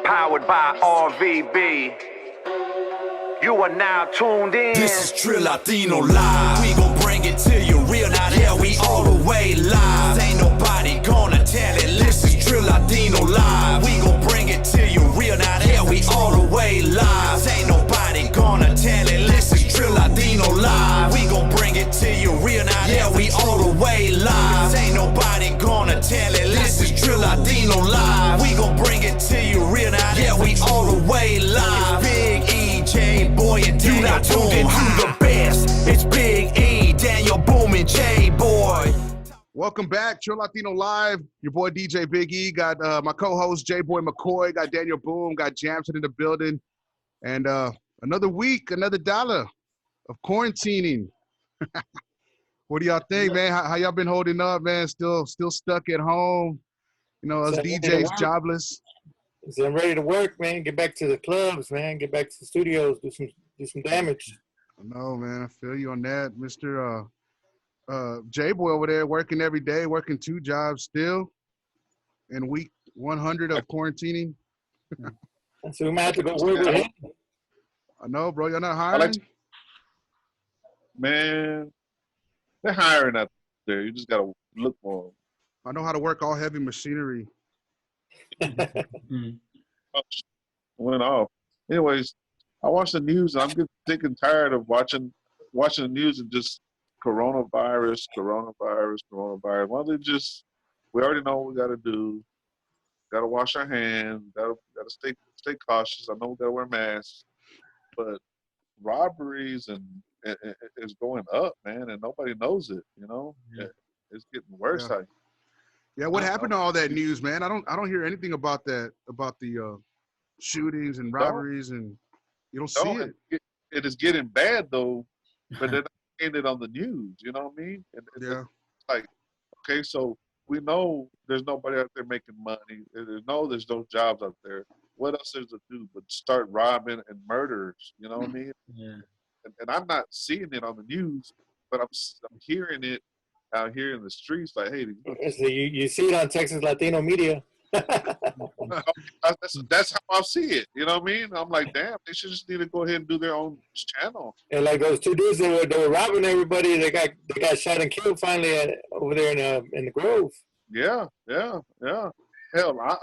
powered by RVB. You are now tuned in. This is Trill Latino live. We gon' bring it to you real now. Yeah, we all the way live. Ain't nobody gonna tell it. This is Trill Latino live. We gon' bring it to you real now. Yeah, we all the way live. Ain't nobody gonna tell it. This is Trill Latino live. We gon' bring it to you real now. Yeah, we all the way live. Ain't nobody gonna tell it. This is Trill Latino live. We gon' bring it to you real now. Yeah, we all the way live. Big E, J Boy, and you not tuned into the best. It's Big E, Daniel Boom, and J Boy. Welcome back, Trill Latino Live. Your boy DJ Big E, got my co-host J Boy McCoy, got Daniel Boom, got Jamson in the building, and another week, another dollar of quarantining. What do y'all think, man? How y'all been holding up, man? Still stuck at home? You know, us DJs jobless. So I'm ready to work, man. Get back to the clubs, man. Get back to the studios. Do some damage. I know, man. I feel you on that, Mr. J Boy over there working every day, working 2 jobs still, in week 100 of quarantining. So we might have to go work with him. I know, bro. You're not hiring. Man, they're hiring out there. You just gotta look for them. I know how to work all heavy machinery. Went off. Anyways, I watch the news and I'm getting sick and tired of watching the news and just coronavirus. Why don't they just? We already know what we got to do. Got to wash our hands. Got to stay cautious. I know we got to wear masks, but robberies and is going up, man, and nobody knows it. You know, it's getting worse. Yeah. Yeah, what happened to all that news, man? I don't hear anything about that, about the shootings and robberies, and you don't see it. It is getting bad though, but they're not getting it on the news. You know what I mean? Yeah. It's like, okay, so we know there's nobody out there making money. There's no jobs out there. What else is to do but start robbing and murders? You know what I mean? Yeah. And I'm not seeing it on the news, but I'm hearing it out here in the streets, like, hey, So you see it on Texas Latino media. that's how I see it. You know what I mean? I'm like, damn, they should just need to go ahead and do their own channel. And like those 2 dudes that were robbing everybody, they got shot and killed finally over there in the Grove. Yeah. Hell,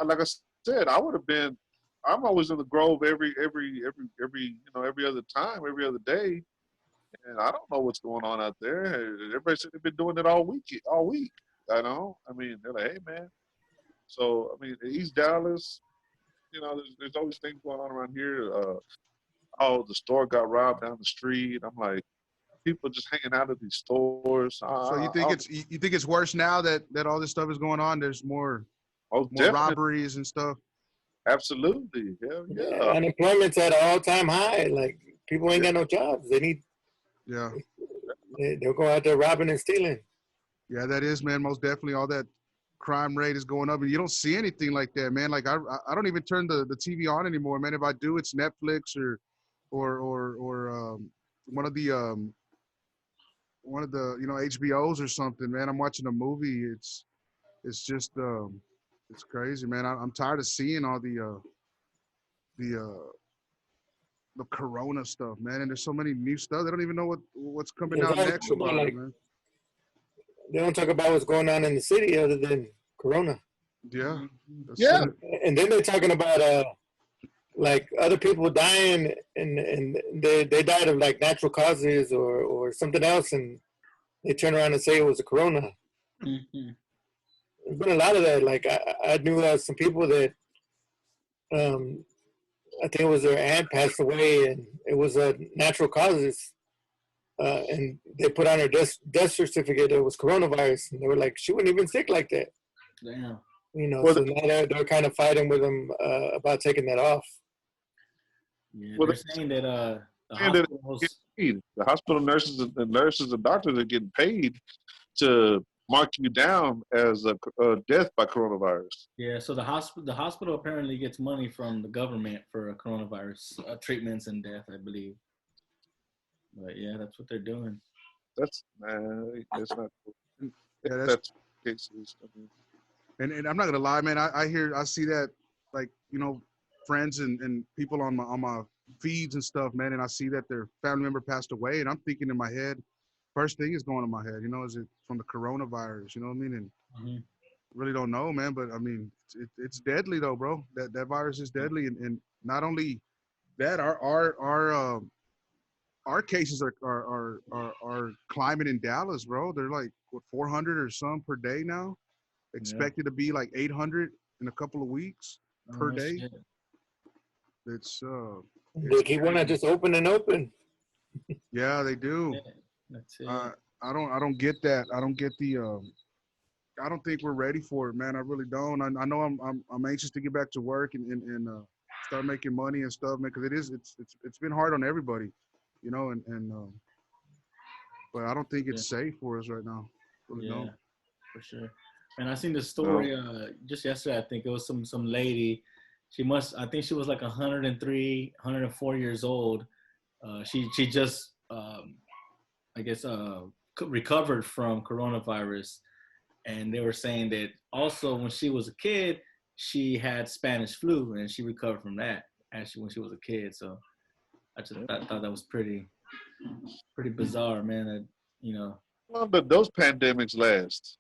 like I said, I would have been. I'm always in the Grove every other time, every other day. And I don't know what's going on out there. Everybody said they've been doing it all week. I know. I mean, they're like, hey, man. So, I mean, East Dallas, you know, there's always things going on around here. The store got robbed down the street. I'm like, people just hanging out at these stores. So you think it's worse now that all this stuff is going on? There's more robberies and stuff. Absolutely. Hell yeah. Unemployment's at an all-time high. Like, people ain't got no jobs. They need. Yeah. They'll go out there robbing and stealing. Yeah, that is, man. Most definitely, all that crime rate is going up, and you don't see anything like that, man. Like I don't even turn the TV on anymore, man. If I do, it's Netflix or one of the HBOs or something, man. I'm watching a movie. It's just it's crazy, man. I'm tired of seeing all the corona stuff, man, and there's so many new stuff. They don't even know what's coming out next about it, man. They don't talk about what's going on in the city other than corona. Yeah. Yeah. And then they're talking about like other people dying and they died of like natural causes or something else, and they turn around and say it was a corona. Mm-hmm. There's been a lot of that. Like I knew some people that I think it was their aunt passed away, and it was natural causes. And they put on her death certificate it was coronavirus, and they were like, she wasn't even sick like that. Damn. You know, so now they're kind of fighting with them about taking that off. Yeah, well, they're saying that the hospital nurses and doctors are getting paid to mark you down as a death by coronavirus. Yeah, so the hospital apparently gets money from the government for coronavirus treatments and death, I believe. But yeah, that's what they're doing. That's not cool. Yeah, that's cases. I mean. And I'm not gonna lie, man. I see that, like, you know, friends and people on my feeds and stuff, man, and I see that their family member passed away, and I'm thinking in my head, first thing is going in my head, you know, is it from the coronavirus? You know what I mean? And Mhm. really don't know, man, but I mean, it's deadly though, bro. That virus is deadly, and not only that, our cases are climbing in Dallas, bro. They're like what 400 or some per day now. Yeah. Expected to be like 800 in a couple of weeks Oh, per no day. shit. It's They keep want to crazy. just open and open. Yeah, they do. Yeah, that's it. I don't get that. I don't get the I don't think we're ready for it, man. I really don't. I know I'm anxious to get back to work and start making money and stuff, man, because it's been hard on everybody, you know, and but I don't think Yeah, it's safe for us right now. Really yeah, don't. for sure. And I seen the No. story just yesterday. I think it was some lady. I think she was like 103, 104 years old. She just I guess recovered from coronavirus, and they were saying that also when she was a kid, she had Spanish flu, and she recovered from that when she was a kid. So I just thought that was pretty bizarre, man. That you know, Well, but those pandemics last.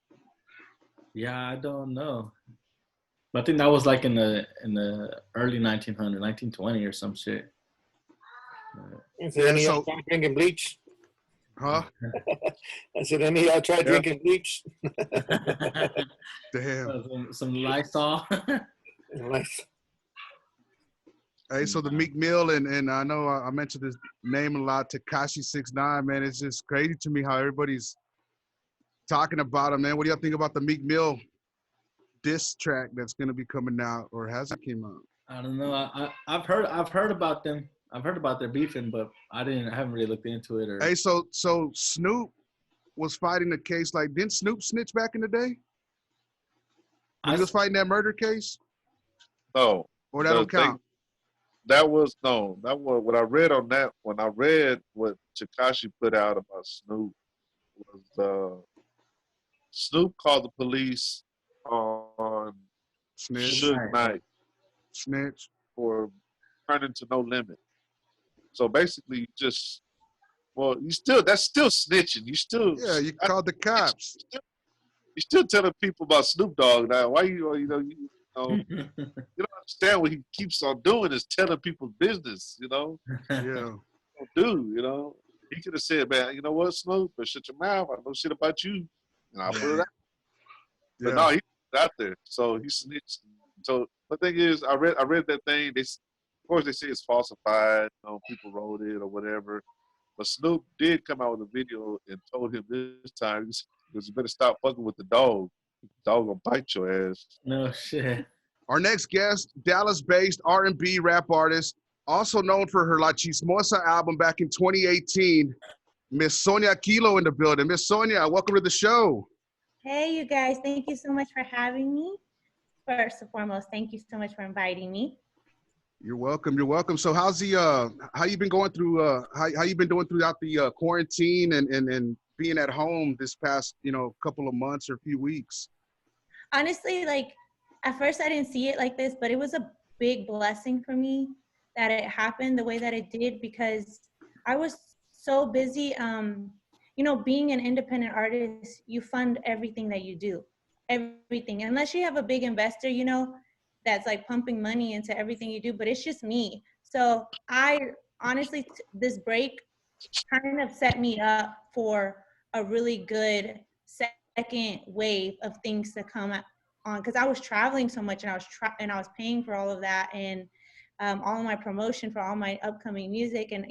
yeah, I don't know. But I think that was like in the early 1900, 1920 or some shit. I said, Yeah. any of y'all So, try drinking bleach? huh? I said, any of y'all try Yeah. drinking bleach? Damn. Some Lysol. Like, Hey, so the Meek Mill and I know I mentioned this name a lot, Tekashi 6ix9ine, man. It's just crazy to me how everybody's talking about him, man. What do y'all think about the Meek Mill diss track that's gonna be coming out, or has it came out? I don't know. I've heard about them. I've heard about their beefing, but I haven't really looked into it or. Hey, so Snoop was fighting the case. Like, didn't Snoop snitch back in the day when I he was fighting that murder case? No, Or that the don't thing count? that was no, that was what I read on that. When I read what Takashi put out about Snoop was Snoop called the police on Suge Snitch, Suge Knight. Knight snitch. for turning to No Limit. So basically, you just you still that's still snitching. You still Yeah, you that's called the snitching. cops. You still telling people about Snoop Dogg now. Why you don't understand what he keeps on doing is telling people's business. Yeah, He could have said, man, you know what, Snoop, but shut your mouth. I know shit about you, and I'll put it out. But yeah. no, he put it out there, so he snitched. So the thing is, I read that thing. Of course, they say it's falsified. People wrote it or whatever. But Snoop did come out with a video and told him this time, you better stop fucking with the dog. The dog gonna bite your ass. No shit. Our next guest, Dallas-based R&B rap artist, also known for her La Chismosa album back in 2018, Miss Sonia Kilo in the building. Miss Sonia, welcome to the show. Hey, you guys. Thank you so much for having me. First and foremost, thank you so much for inviting me. You're welcome. You're welcome. So how's how you been going through how you been doing throughout the quarantine and being at home this past, couple of months or few weeks? Honestly, like at first I didn't see it like this, but it was a big blessing for me that it happened the way that it did because I was so busy. Being an independent artist, you fund everything that you do, everything, unless you have a big investor, that's like pumping money into everything you do, but it's just me. So I honestly, this break kind of set me up for a really good second wave of things to come on, because I was traveling so much and I was paying for all of that and all of my promotion for all my upcoming music and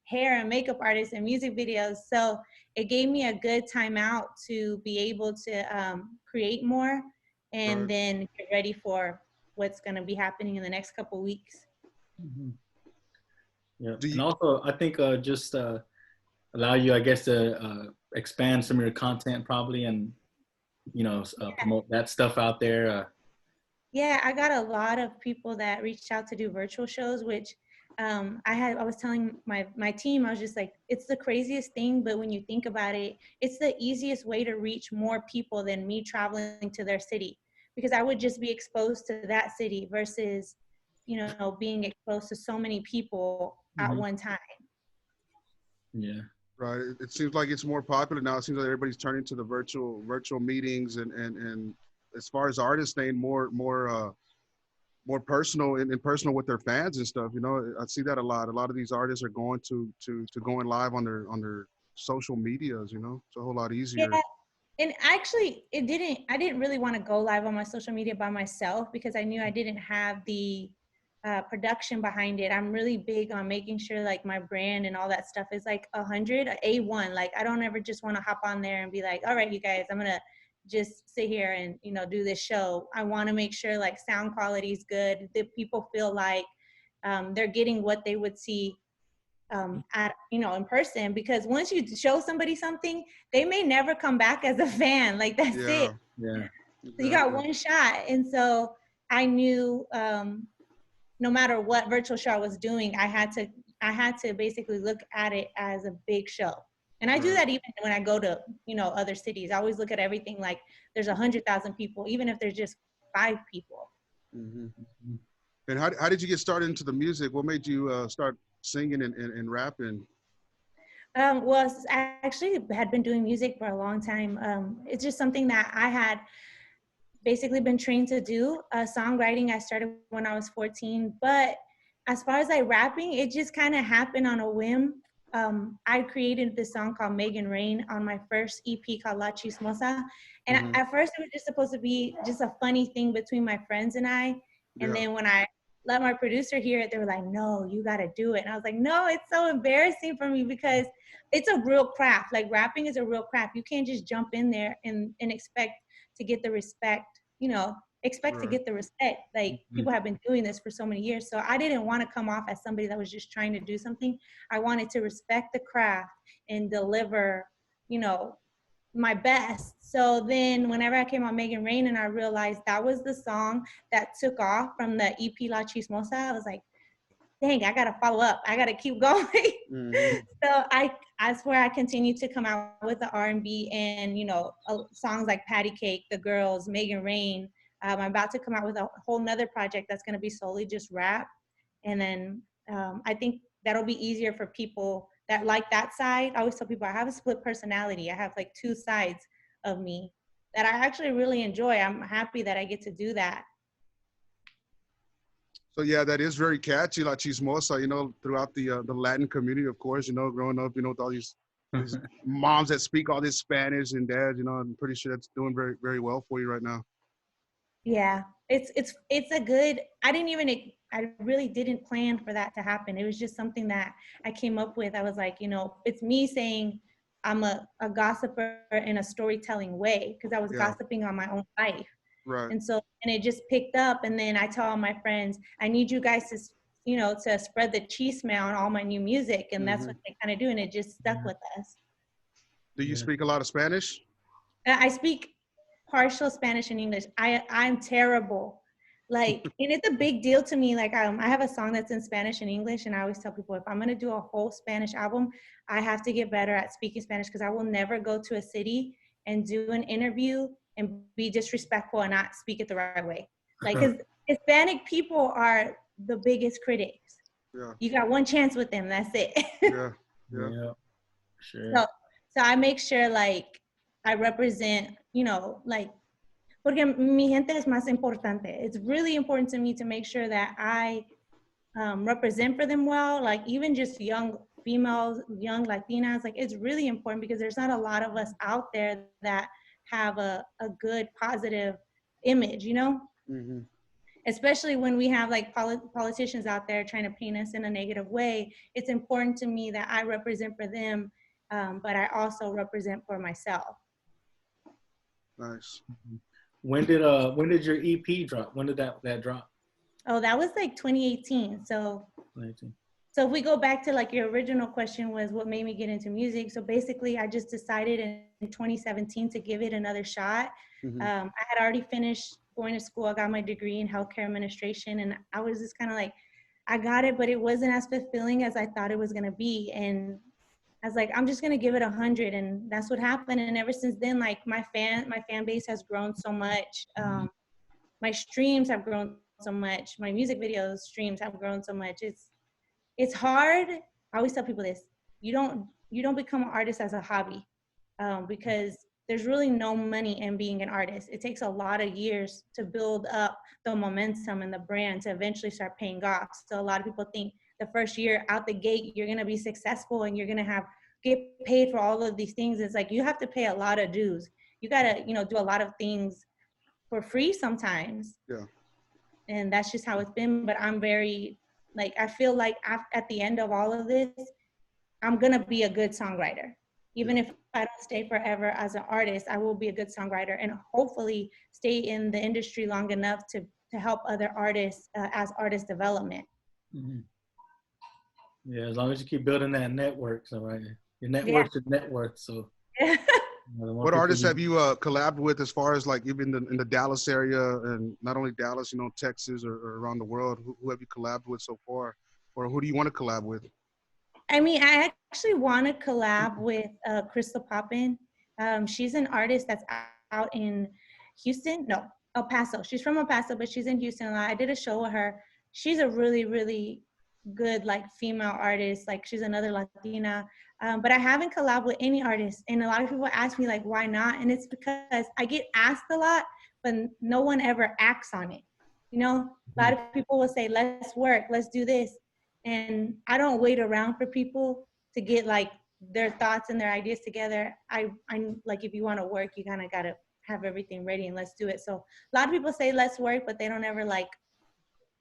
hair and makeup artists and music videos. So it gave me a good time out to be able to create more and Right. then get ready for what's going to be happening in the next couple weeks. Mhm. Yeah, Do and you, also I think just allow you, I guess, to expand some of your content probably, and promote that stuff out there. Yeah, I got a lot of people that reached out to do virtual shows, which I was telling my team, I was just like, it's the craziest thing, but when you think about it, it's the easiest way to reach more people than me traveling to their city, because I would just be exposed to that city versus you know, being exposed to so many people at one time. Yeah. Right. It seems like it's more popular now. It seems like everybody's turning to the virtual meetings, and as far as artists staying more personal and personal with their fans and stuff. You know, I see that a lot. A lot of these artists are going to going live on their social medias. You know, it's a whole lot easier. Yeah. And actually, I didn't really want to go live on my social media by myself because I knew I didn't have the production behind it. I'm really big on making sure like my brand and all that stuff is like 100, A1. Like I don't ever just want to hop on there and be like, all right, you guys, I'm going to just sit here and, you know, do this show. I want to make sure like sound quality is good, that people feel like they're getting what they would see at, you know, in person, because once you show somebody something, they may never come back as a fan. Like that's it. Yeah. So you got one shot. And so I knew no matter what virtual show I was doing, I had to basically look at it as a big show. And I do that even when I go to, you know, other cities. I always look at everything like there's 100,000 people, even if there's just 5 people. Mm-hmm. And how did you get started into the music? What made you start singing and rapping? Well, I actually had been doing music for a long time. It's just something that I had basically been trained to do. Songwriting, I started when I was 14. But as far as like rapping, it just kind of happened on a whim. I created this song called Megan Rain on my first EP called La Chismosa. And at first it was just supposed to be just a funny thing between my friends and I. And then when I let my producer hear it, they were like, no, you got to do it. And I was like, no, it's so embarrassing for me because it's a real craft. Like rapping is a real craft. You can't just jump in there and expect to get the respect, you know, to get the respect. Like people have been doing this for so many years. So I didn't want to come off as somebody that was just trying to do something. I wanted to respect the craft and deliver, you know, my best. So then whenever I came on Megan Rain and I realized that was the song that took off from the EP La Chismosa, I was like, dang, I got to follow up. I got to keep going. So that's where I continued to come out with the R&B and, you know, songs like Patty Cake, The Girls, Megan Rain. I'm about to come out with a whole nother project that's going to be solely just rap. And then I think that'll be easier for people that like that side. I always tell people I have a split personality. I have like 2 sides of me that I actually really enjoy. I'm happy that I get to do that. So yeah, that is very catchy, La Chismosa, you know, throughout the Latin community, of course, you know, growing up, you know, with all these moms that speak all this Spanish and dads, you know, I'm pretty sure that's doing very, very well for you right now. Yeah, it's a good, I really didn't plan for that to happen. It was just something that I came up with. I was like, you know, it's me saying I'm a gossiper in a storytelling way because I was gossiping on my own life. Right. And so, and it just picked up. And then I tell all my friends, I need you guys to, you know, to spread the cheese smell on all my new music. And that's what they kind of do. And it just stuck with us. Do you speak a lot of Spanish? I speak partial Spanish and English. I'm terrible. Like, and it's a big deal to me. Like, I have a song that's in Spanish and English. And I always tell people, if I'm going to do a whole Spanish album, I have to get better at speaking Spanish because I will never go to a city and do an interview and be disrespectful and not speak it the right way. Like, because Hispanic people are the biggest critics. Yeah. You got one chance with them, that's it. Yeah. Sure. So I make sure, like, I represent, you know, like, porque mi gente es más importante. It's really important to me to make sure that I represent for them well, like even just young females, young Latinas, like it's really important because there's not a lot of us out there that have a good positive image, you know? Especially when we have like politicians out there trying to paint us in a negative way. It's important to me that I represent for them, but I also represent for myself. Nice. When did your EP drop? When did that drop? Oh, that was like 2018. So 2018. So if we go back to like your original question was what made me get into music. So basically I just decided in 2017 to give it another shot. I had already finished going to school. I got my degree in healthcare administration and I was just kind of like, I got it, but it wasn't as fulfilling as I thought it was going to be. And I was like, I'm just going to give it 100. And that's what happened. And ever since then, like my fan base has grown so much. My streams have grown so much. My music videos streams have grown so much. It's hard. I always tell people this: you don't become an artist as a hobby, because there's really no money in being an artist. It takes a lot of years to build up the momentum and the brand to eventually start paying off. So a lot of people think the first year out the gate you're gonna be successful and you're gonna get paid for all of these things. It's like you have to pay a lot of dues. You gotta do a lot of things for free sometimes. Yeah. And that's just how it's been. But I'm very I feel like at the end of all of this, I'm gonna be a good songwriter. Even if I don't stay forever as an artist, I will be a good songwriter and hopefully stay in the industry long enough to help other artists as artist development. Mm-hmm. Yeah, as long as you keep building that network, so right, your network's your net worth. So, what artists have you collabed with, as far as like even in the Dallas area, and not only Dallas, Texas or around the world? Who have you collabed with so far, or who do you want to collab with? I mean, I actually want to collab with Crystal Poppin. She's an artist that's out in Houston. No, El Paso. She's from El Paso, but she's in Houston. I did a show with her. She's a really, really good female artist. She's another Latina. But I haven't collabed with any artist. And a lot of people ask me why not? And it's because I get asked a lot, but no one ever acts on it. A lot of people will say, let's work, let's do this. And I don't wait around for people to get their thoughts and their ideas together. I'm if you want to work, you kind of got to have everything ready and let's do it. So a lot of people say let's work, but they don't ever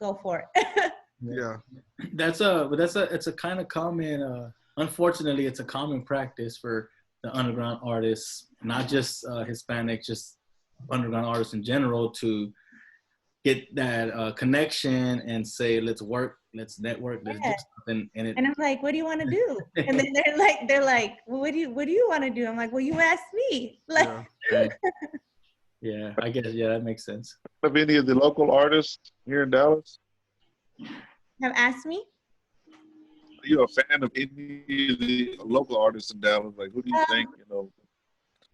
go for it. Yeah. It's a kind of common, unfortunately, it's a common practice for the underground artists, not just Hispanic, just underground artists in general, to get that connection and say, let's work, let's network, let's do something. And I'm like, what do you want to do? And then they're like, well, what do you want to do? I'm like, well, you asked me. Yeah, I guess, that makes sense. Have any of the local artists here in Dallas have asked me? Are you a fan of any of the local artists in Dallas? Who do you think,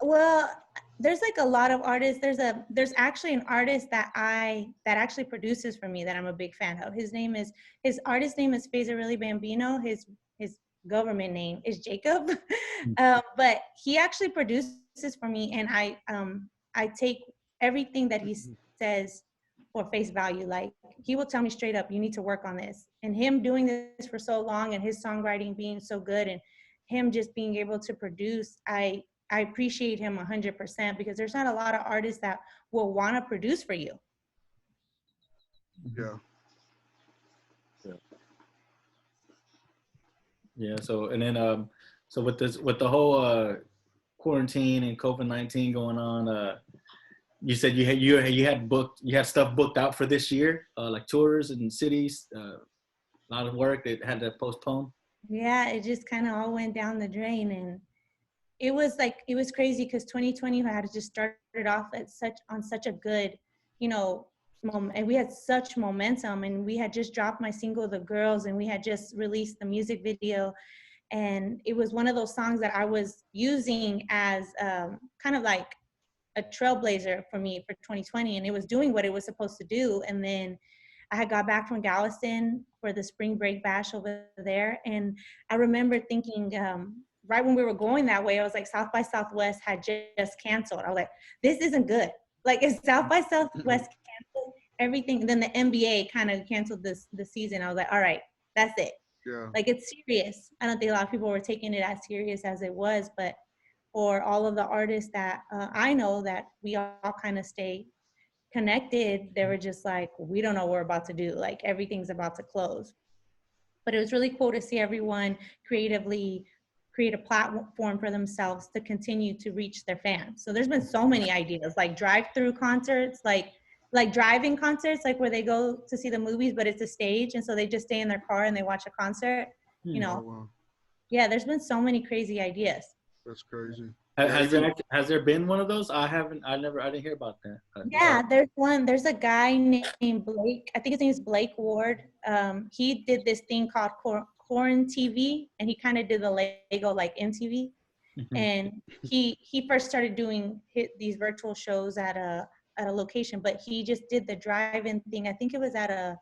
Well, there's a lot of artists. There's actually an artist that actually produces for me that I'm a big fan of. His artist name is Really Bambino. His government name is Jacob. But he actually produces for me, and I take everything that he says for face value. He will tell me straight up, you need to work on this. And him doing this for so long and his songwriting being so good and him just being able to produce, I appreciate him 100% because there's not a lot of artists that will want to produce for you. Yeah. Yeah. So, and then, so with the whole quarantine and COVID-19 going on, you said you had stuff booked out for this year, like tours and cities, a lot of work that had to postpone. Yeah, it just kind of all went down the drain, and it was crazy because 2020 had just started off on such a good, and we had such momentum, and we had just dropped my single, The Girls, and we had just released the music video. And it was one of those songs that I was using as kind of like a trailblazer for me for 2020. And it was doing what it was supposed to do. And then I had got back from Galveston for the spring break bash over there. And I remember thinking, right when we were going that way, I was like, South by Southwest had just canceled. I was like, this isn't good. If South by Southwest canceled everything, and then the NBA kind of canceled the season, I was like, all right, that's it. Yeah. It's serious. I don't think a lot of people were taking it as serious as it was, but for all of the artists that I know that we all kind of stay connected, they were just like, we don't know what we're about to do. Everything's about to close. But it was really cool to see everyone creatively create a platform for themselves to continue to reach their fans. So there's been so many ideas, drive-through concerts, like drive-in concerts, where they go to see the movies, but it's a stage. And so they just stay in their car and they watch a concert, Oh, wow. Yeah, there's been so many crazy ideas. That's crazy. Has there been one of those? I didn't hear about that. Yeah, there's a guy named Blake. I think his name is Blake Ward. He did this thing called Corn TV, and he kind of did the Lego MTV. And he first started doing these virtual shows at at a location, but he just did the drive-in thing. I think it was at a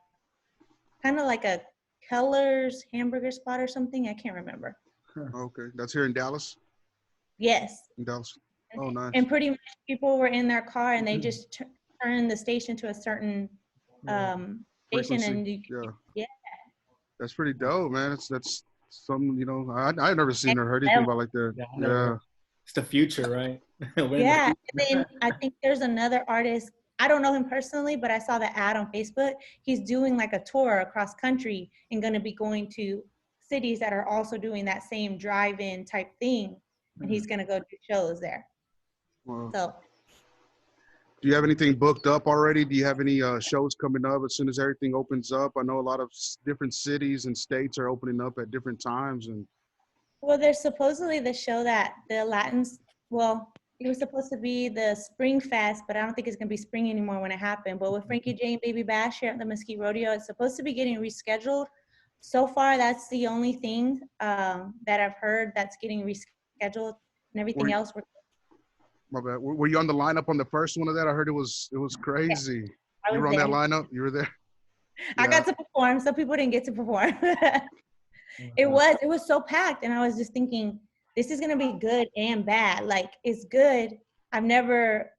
kind of like a Keller's hamburger spot or something. I can't remember. Okay, that's here in Dallas. Yes. In Dallas. Oh, nice. And pretty much people were in their car and they just turned the station to a certain station, Frequency. and Yeah. That's pretty dope, man. That's some, you know, I never seen or heard anything about like that. Yeah. It's the future, right? Yeah. And then I think there's another artist. I don't know him personally, but I saw the ad on Facebook. He's doing like a tour across country and going to be going to cities that are also doing that same drive-in type thing. And he's going to go do shows there. Wow. So. Do you have anything booked up already? Do you have any shows coming up as soon as everything opens up? I know a lot of different cities and states are opening up at different times. And well, there's supposedly the show that the Latins, well, it was supposed to be the Spring Fest, but I don't think it's going to be spring anymore when it happened. But with Frankie J and Baby Bash here at the Mesquite Rodeo, it's supposed to be getting rescheduled. So far, that's the only thing that I've heard that's getting rescheduled, and everything else. My bad. Were you on the lineup on the first one of that? I heard it was crazy. Yeah, you were on that lineup? You were there? I got to perform. Some people didn't get to perform. It was so packed, and I was just thinking, this is gonna be good and bad. Like, it's good. I've never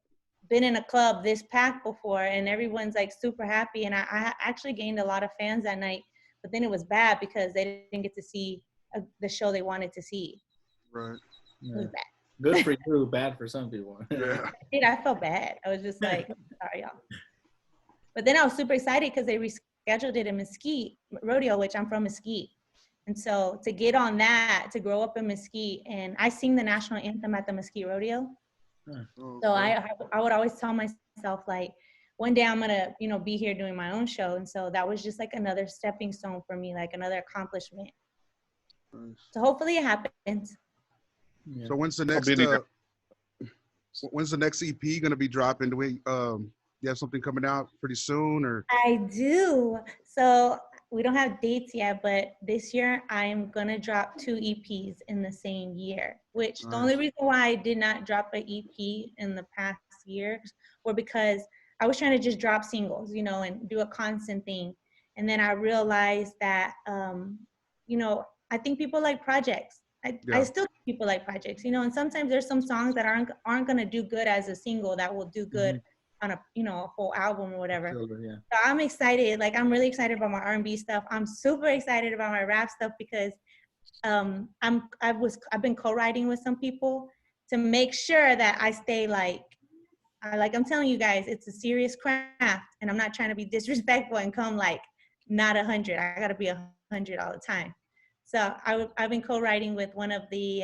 been in a club this packed before, and everyone's like super happy. And I actually gained a lot of fans that night, but then it was bad because they didn't get to see the show they wanted to see. Right. It was bad. Good for you, bad for some people. Yeah. Dude, I felt bad. I was just like, sorry, y'all. But then I was super excited because they rescheduled it in Mesquite Rodeo, which I'm from Mesquite. And so to get on that, to grow up in Mesquite, and I sing the national anthem at the Mesquite Rodeo. So I would always tell myself, like, one day I'm going to, you know, be here doing my own show. And so that was just like another stepping stone for me, like another accomplishment. Nice. So hopefully it happens. Yeah. So when's the next EP gonna be dropping? Do we you have something coming out pretty soon, or? I do. So we don't have dates yet, but this year I'm gonna drop 2 EPs in the same year. Which the only reason why I did not drop an EP in the past years were because I was trying to just drop singles, you know, and do a constant thing. And then I realized that you know, I think people like projects. I still think people like projects, you know, and sometimes there's some songs that aren't going to do good as a single that will do good on a, you know, a whole album or whatever. Yeah. So I'm excited. Like, I'm really excited about my R&B stuff. I'm super excited about my rap stuff because I've been co-writing with some people to make sure that I stay like I'm telling you guys, it's a serious craft, and I'm not trying to be disrespectful and come like not 100. I got to be 100 all the time. So I've been co-writing with one of the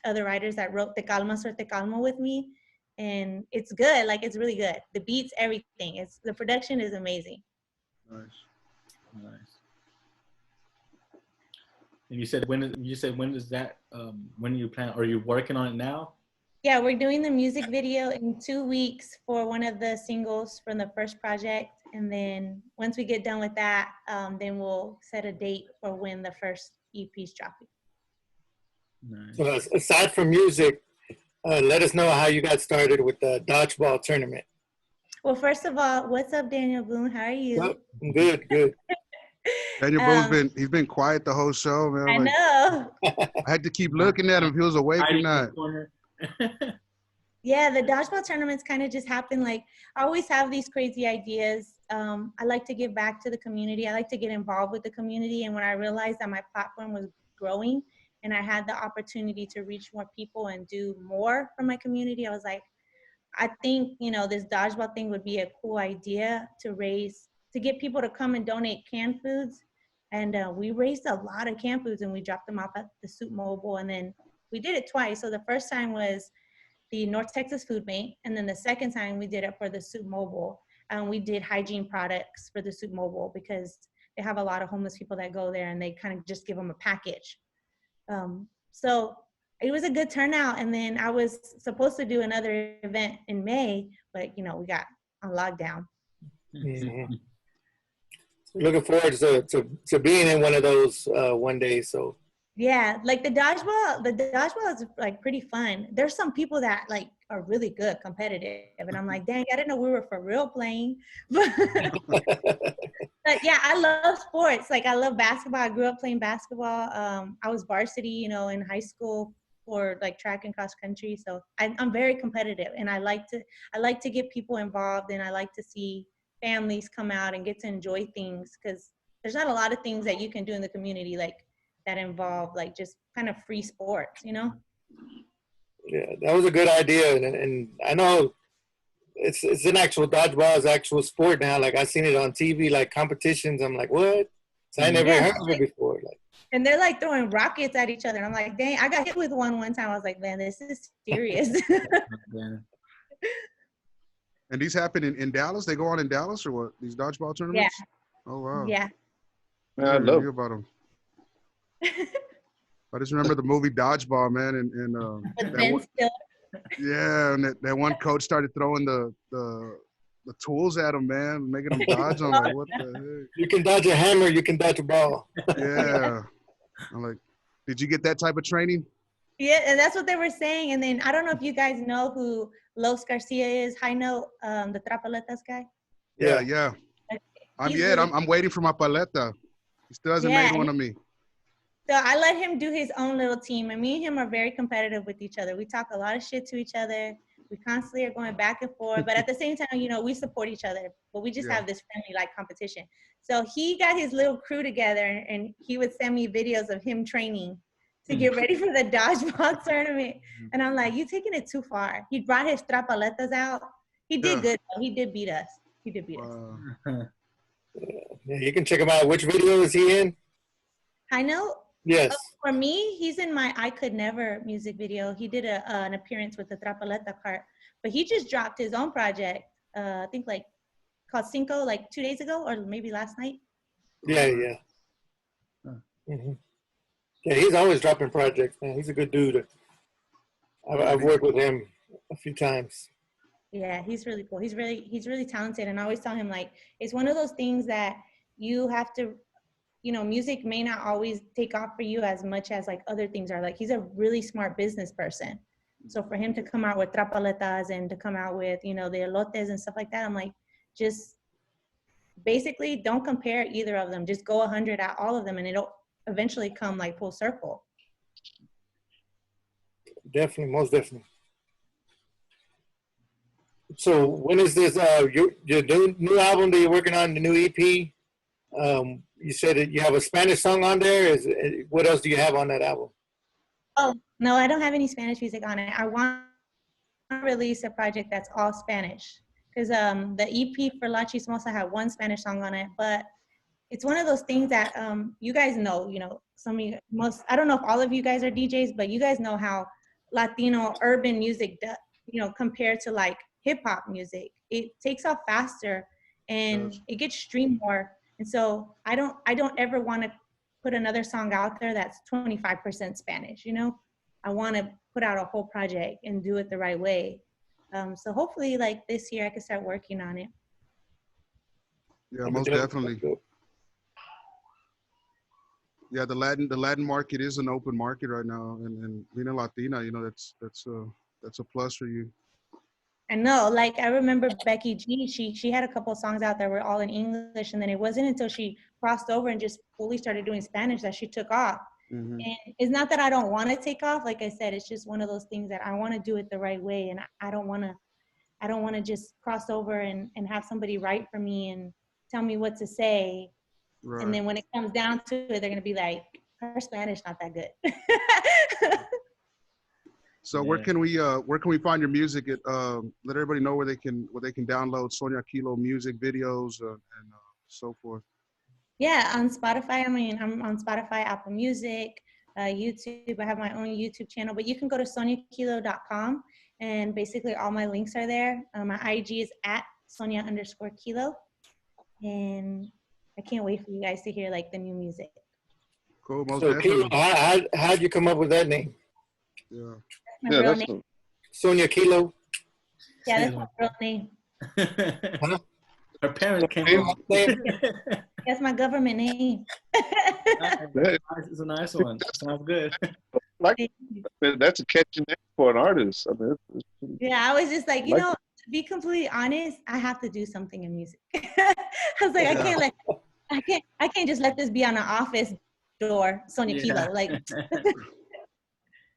other writers that wrote Te Calmas or Te Calmo with me. And it's good. Like, it's really good. The beats, everything. The production is amazing. Nice. And you said when is that? When you plan? Are you working on it now? Yeah, we're doing the music video in 2 weeks for one of the singles from the first project. And then once we get done with that, then we'll set a date for when the first EP's dropping. Nice. So aside from music, let us know how you got started with the dodgeball tournament. Well, first of all, what's up, Daniel Boone? How are you? Well, good. Daniel Boone's he's been quiet the whole show, man. I know. I had to keep looking at him if he was awake or not. Yeah, the dodgeball tournaments kind of just happen. Like, I always have these crazy ideas. I like to give back to the community. I like to get involved with the community. And when I realized that my platform was growing and I had the opportunity to reach more people and do more for my community, I was like, I think, you know, this dodgeball thing would be a cool idea to get people to come and donate canned foods. And we raised a lot of canned foods and we dropped them off at the Soup Mobile. And then we did it twice. So the first time was the North Texas Food Bank. And then the second time we did it for the Soup Mobile. And we did hygiene products for the Soup Mobile because they have a lot of homeless people that go there and they kind of just give them a package. So it was a good turnout. And then I was supposed to do another event in May, but, you know, we got on lockdown. Mm-hmm. Looking forward to being in one of those one day. So Yeah, like the dodgeball is like pretty fun. There's some people that like are really good competitive, and I'm like, dang, I didn't know we were for real playing. But yeah, I love sports. Like I love basketball. I grew up playing basketball. I was varsity, you know, in high school for like track and cross country. So I'm very competitive, and I like to get people involved, and I like to see families come out and get to enjoy things because there's not a lot of things that you can do in the community like that involve like just kind of free sports, you know? Yeah, that was a good idea, and I know it's an actual dodgeball, is actual sport now. Like I seen it on TV, like competitions. I'm like, what? So I never heard of it before. Like, and they're like throwing rockets at each other. I'm like, dang, I got hit with one time. I was like, man, this is serious. Yeah. And these happen in Dallas? They go on in Dallas or what? These dodgeball tournaments? Yeah. Oh, wow. Yeah. Man, I never love knew about them. I just remember the movie Dodgeball, man, and But that then one, still, yeah, and that one coach started throwing the tools at him, man, making him dodge them. Like, what the you can dodge a hammer, you can dodge a ball. heck? Yeah. I'm like, did you get that type of training? yeah, and that's what they were saying. And then I don't know if you guys know who Los Garcia is. High note, the Trapaletas guy. Yeah. I'm waiting for my paleta. He still hasn't made one of me. So I let him do his own little team, and me and him are very competitive with each other. We talk a lot of shit to each other. We constantly are going back and forth, but at the same time, you know, we support each other, but we just have this friendly like competition. So he got his little crew together, and he would send me videos of him training to get ready for the dodgeball tournament. And I'm like, you taking it too far. He brought his trapaletas out. He did good though. He did beat us. Yeah, you can check him out. Which video is he in? I know. Yes. For me, he's in my I Could Never music video. He did an appearance with the Trapaleta cart, but he just dropped his own project, I think like called Cinco, like 2 days ago or maybe last night. Yeah. Mm-hmm. Yeah, he's always dropping projects, man. He's a good dude. I've worked with him a few times. Yeah, he's really cool. He's really talented, and I always tell him like it's one of those things that you have to, you know, music may not always take off for you as much as like other things are. Like he's a really smart business person. So for him to come out with trapaletas and to come out with, you know, the elotes and stuff like that, I'm like, just basically don't compare either of them. Just go 100 at all of them and it'll eventually come like full circle. Definitely, most definitely. So when is this your new album that you're working on, the new EP? You said that you have a Spanish song on there. What else do you have on that album? Oh, no, I don't have any Spanish music on it. I want to release a project that's all Spanish because the EP for La Chismosa had one Spanish song on it, but it's one of those things that you guys know, you know, some of you, I don't know if all of you guys are DJs, but you guys know how Latino urban music, you know, compared to like hip hop music, it takes off faster and it gets streamed more. And so I don't ever want to put another song out there that's 25% Spanish, you know? I want to put out a whole project and do it the right way. So hopefully like this year I can start working on it. Yeah, most definitely. Yeah, the Latin market is an open market right now, and being a Latina, you know, that's a plus for you. I know, like I remember Becky G, she had a couple of songs out that were all in English, and then it wasn't until she crossed over and just fully started doing Spanish that she took off. Mm-hmm. And it's not that I don't want to take off. Like I said, it's just one of those things that I want to do it the right way, and I don't want to just cross over and have somebody write for me and tell me what to say. Right. And then when it comes down to it, they're going to be like, her Spanish not that good. So where can we find your music? Let everybody know where they can download Sonia Kilo music videos and so forth. Yeah, on Spotify. I mean, I'm on Spotify, Apple Music, YouTube. I have my own YouTube channel, but you can go to soniakilo.com and basically all my links are there. My IG is at Sonia_Kilo, and I can't wait for you guys to hear like the new music. Cool, most so definitely. Kilo, how'd you come up with that name? Yeah. My real name. Sonia Kilo. Yeah, that's my real name. Huh? Her parents came up. That's my government name. It's a nice one. Sounds good. Like that's a catchy name for an artist. I mean, Yeah, I was just like, like to be completely honest, I have to do something in music. I was like, I can't just let this be on an office door, Sonia Kilo. Like,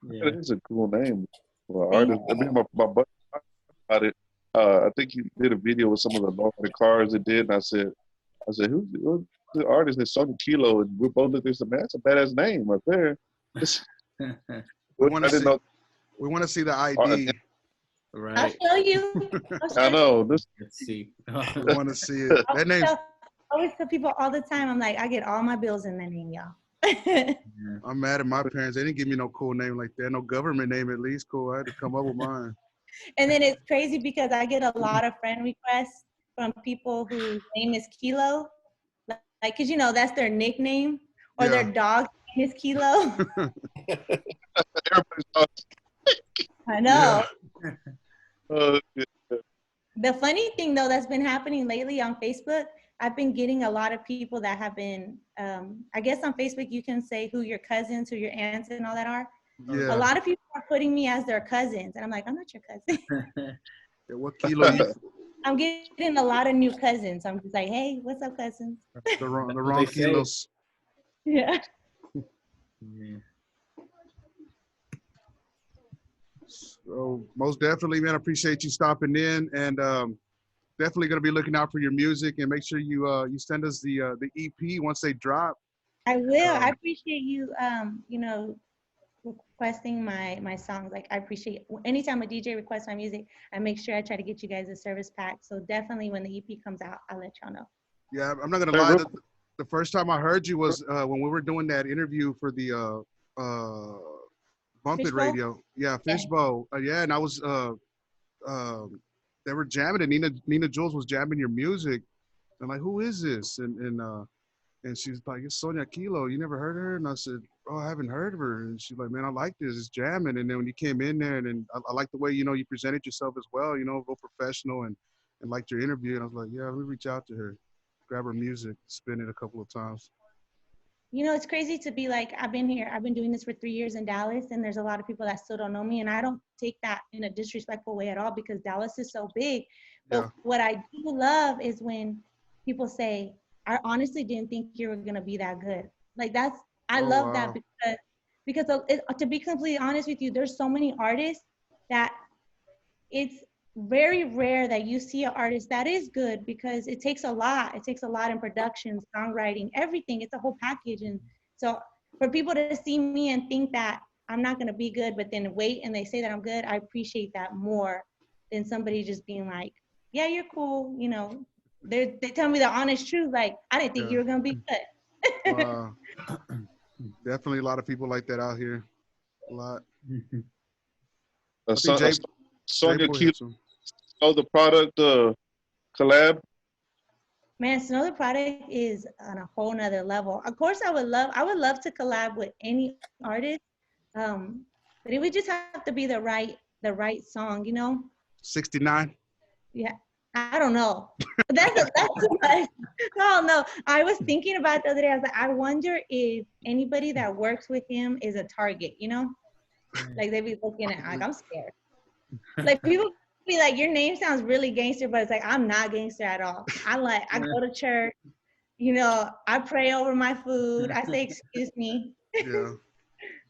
it's a cool name for an artist. I mean, my buddy talked about it. I think he did a video with some of the cars that did, and I said, who's the artist? It's Sonia Kilo, and we both looked at him. Man, that's a badass name right there. We want to see the ID. Right. I'll show you. I know. Let's see. We want to see it. That name. I always tell people all the time, I'm like, I get all my bills in that name, y'all. I'm mad at my parents. They didn't give me no cool name like that. No government name at least. Cool. I had to come up with mine. And then it's crazy because I get a lot of friend requests from people whose name is Kilo. Like, cause that's their nickname, or their dog's name is Kilo. I know. The funny thing though that's been happening lately on Facebook, I've been getting a lot of people that have been, I guess on Facebook you can say who your cousins, who your aunts and all that are. Yeah. A lot of people are putting me as their cousins. And I'm like, I'm not your cousin. Yeah, what Kilo you? I'm getting a lot of new cousins. I'm just like, hey, what's up, cousins? The wrong Kilos. Yeah. So most definitely, man, I appreciate you stopping in, and definitely gonna be looking out for your music, and make sure you send us the EP once they drop. I will. I appreciate you requesting my songs. Like, I appreciate anytime a DJ requests my music, I make sure I try to get you guys a service pack. So definitely when the EP comes out, I'll let y'all know. Yeah, I'm not gonna lie. The first time I heard you was when we were doing that interview for the Bump It Fishbowl? Radio. Yeah, Fishbowl. Yeah, and I was they were jamming it. Nina Jules was jamming your music. I'm like, who is this? And she's like, it's Sonia Kilo. You never heard of her? And I said, oh, I haven't heard of her. And she's like, man, I like this. It's jamming. And then when you came in there, and then I like the way, you presented yourself as well, real professional, and liked your interview. And I was like, yeah, let me reach out to her, grab her music, spin it a couple of times. It's crazy to be like, I've been doing this for 3 years in Dallas, and there's a lot of people that still don't know me. And I don't take that in a disrespectful way at all, because Dallas is so big. But what I do love is when people say, I honestly didn't think you were going to be that good. Like I love that because to be completely honest with you, there's so many artists that it's very rare that you see an artist that is good, because it takes a lot. It takes a lot in production, songwriting, everything. It's a whole package. And so for people to see me and think that I'm not going to be good, but then wait and they say that I'm good, I appreciate that more than somebody just being like, yeah, you're cool. They tell me the honest truth. Like, I didn't think you were going to be good. Definitely a lot of people like that out here. A lot. Sonia Kilo, Know the Product collab? Man, Snow the Product is on a whole nother level. Of course, I would love to collab with any artist, but it would just have to be the right song, 69. Yeah, I don't know. That's too much. I don't know. I was thinking about it the other day. I was like, I wonder if anybody that works with him is a target. Like they'd be looking at, like, I'm scared. Like people be like, your name sounds really gangster, but it's like, I'm not gangster at all. I go to church, I pray over my food. I say, excuse me.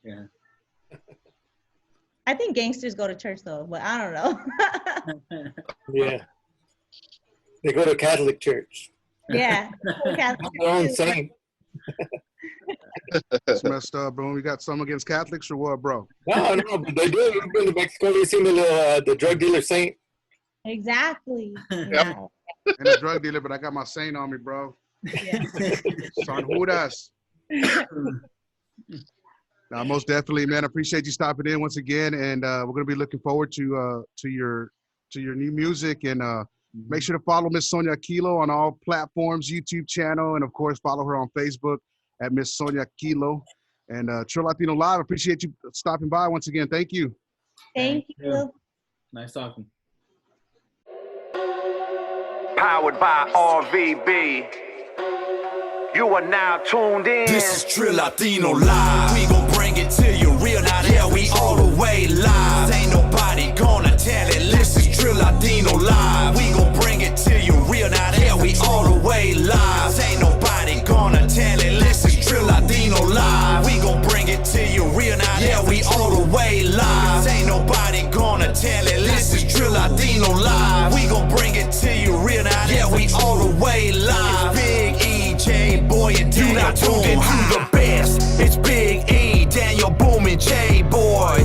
Yeah. I think gangsters go to church though, but I don't know. Yeah. They go to Catholic church. Yeah. Their own saint. It's messed up, bro. We got some against Catholics or what, bro? No, but they do. You've been to Mexico, you seen the drug dealer saint? Exactly. Yeah. And a drug dealer, but I got my saint on me, bro. Yeah. San Judas. Now, most definitely, man. I appreciate you stopping in once again, and we're gonna be looking forward to your new music, and make sure to follow Miss Sonia Kilo on all platforms, YouTube channel, and of course follow her on Facebook at Miss Sonia Kilo. And Trill Latino Live, appreciate you stopping by once again. Thank you. Thank you. Nice talking. Powered by RVB. You are now tuned in. This is Trill Latino live. We gon' bring it to you real now. Yeah, we all the way live. Ain't nobody gonna tell it. This is Trill Latino live. We gon' bring it to you real now. Yeah, we all the way live. Ain't nobody gonna tell it. This is Trill Latino live. We gon' bring it to you real now. Yeah, we all the way live. Ain't nobody gonna tell it. This is Trill Latino live. We gon' bring it to you real now. Yeah, we all the way live. Big E, J Boy, and Daniel Boom. To the best, it's Big E, Daniel Boom, and J Boy.